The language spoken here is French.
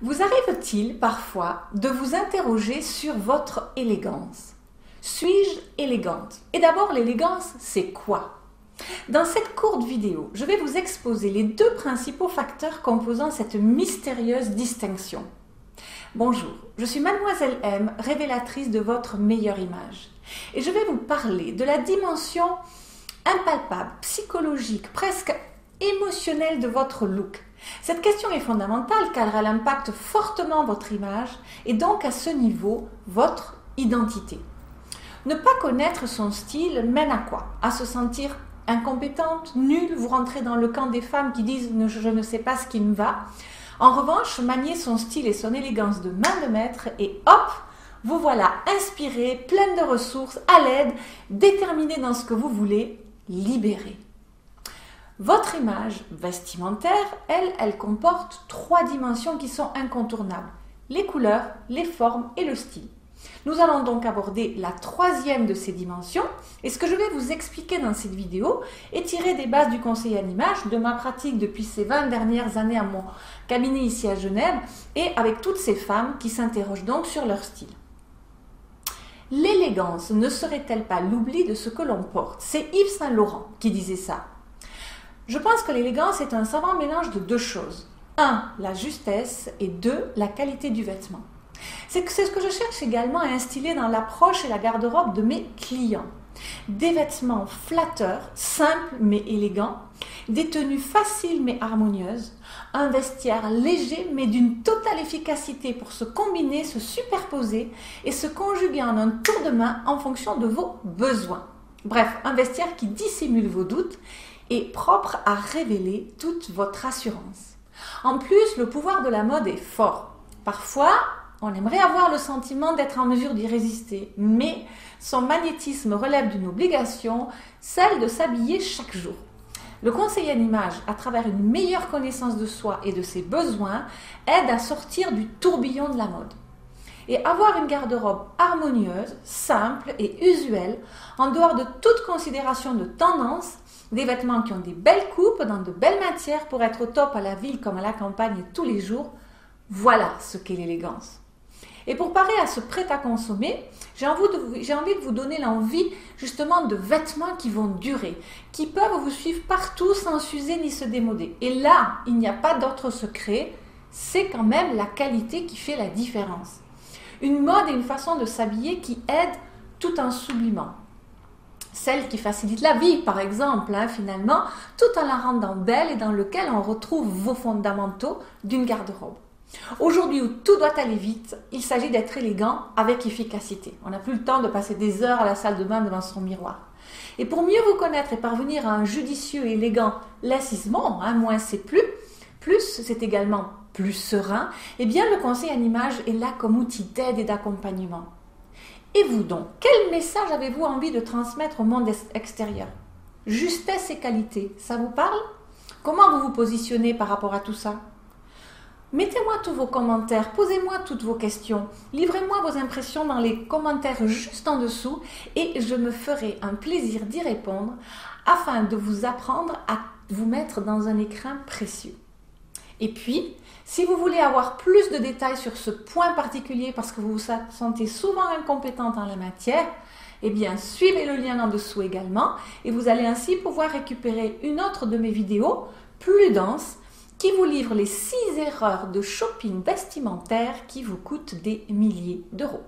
Vous arrive-t-il parfois de vous interroger sur votre élégance? Suis-je élégante? Et d'abord, l'élégance, c'est quoi? Dans cette courte vidéo, je vais vous exposer les deux principaux facteurs composant cette mystérieuse distinction. Bonjour, je suis Mademoiselle M, révélatrice de votre meilleure image. Et je vais vous parler de la dimension impalpable, psychologique, presque émotionnelle de votre look. Cette question est fondamentale car elle impacte fortement votre image et donc à ce niveau, votre identité. Ne pas connaître son style mène à quoi? À se sentir incompétente, nulle, vous rentrez dans le camp des femmes qui disent « je ne sais pas ce qui me va ». En revanche, manier son style et son élégance de main de maître et hop, vous voilà inspirée, pleine de ressources, à l'aide, déterminée dans ce que vous voulez, libérée. Votre image vestimentaire, elle comporte trois dimensions qui sont incontournables. Les couleurs, les formes et le style. Nous allons donc aborder la troisième de ces dimensions et ce que je vais vous expliquer dans cette vidéo est tiré des bases du conseil en image, de ma pratique depuis ces 20 dernières années à mon cabinet ici à Genève et avec toutes ces femmes qui s'interrogent donc sur leur style. L'élégance ne serait-elle pas l'oubli de ce que l'on porte? C'est Yves Saint Laurent qui disait ça. Je pense que l'élégance est un savant mélange de deux choses. 1. La justesse et 2. La qualité du vêtement. C'est ce que je cherche également à instiller dans l'approche et la garde-robe de mes clients. Des vêtements flatteurs, simples mais élégants, des tenues faciles mais harmonieuses, un vestiaire léger mais d'une totale efficacité pour se combiner, se superposer et se conjuguer en un tour de main en fonction de vos besoins. Bref, un vestiaire qui dissimule vos doutes et propre à révéler toute votre assurance. En plus, le pouvoir de la mode est fort. Parfois, on aimerait avoir le sentiment d'être en mesure d'y résister, mais son magnétisme relève d'une obligation, celle de s'habiller chaque jour. Le conseil en image, à travers une meilleure connaissance de soi et de ses besoins, aide à sortir du tourbillon de la mode. Et avoir une garde-robe harmonieuse, simple et usuelle, en dehors de toute considération de tendance, des vêtements qui ont des belles coupes, dans de belles matières pour être au top à la ville comme à la campagne tous les jours, voilà ce qu'est l'élégance. Et pour parer à ce prêt à consommer, j'ai envie de vous donner l'envie justement de vêtements qui vont durer, qui peuvent vous suivre partout sans s'user ni se démoder. Et là, il n'y a pas d'autre secret, c'est quand même la qualité qui fait la différence. Une mode et une façon de s'habiller qui aide tout en sublimant. Celle qui facilite la vie, par exemple, finalement, tout en la rendant belle et dans lequel on retrouve vos fondamentaux d'une garde-robe. Aujourd'hui où tout doit aller vite, il s'agit d'être élégant avec efficacité. On n'a plus le temps de passer des heures à la salle de bain devant son miroir. Et pour mieux vous connaître et parvenir à un judicieux et élégant laississement, moins c'est plus c'est également plus serein, eh bien le conseil en image est là comme outil d'aide et d'accompagnement. Et vous donc, quel message avez-vous envie de transmettre au monde extérieur? Justesse et qualité, ça vous parle? Comment vous vous positionnez par rapport à tout ça? Mettez-moi tous vos commentaires, posez-moi toutes vos questions, livrez-moi vos impressions dans les commentaires juste en dessous et je me ferai un plaisir d'y répondre afin de vous apprendre à vous mettre dans un écrin précieux. Et puis, si vous voulez avoir plus de détails sur ce point particulier parce que vous vous sentez souvent incompétente en la matière, eh bien suivez le lien en dessous également et vous allez ainsi pouvoir récupérer une autre de mes vidéos plus dense qui vous livre les 6 erreurs de shopping vestimentaire qui vous coûtent des milliers d'euros.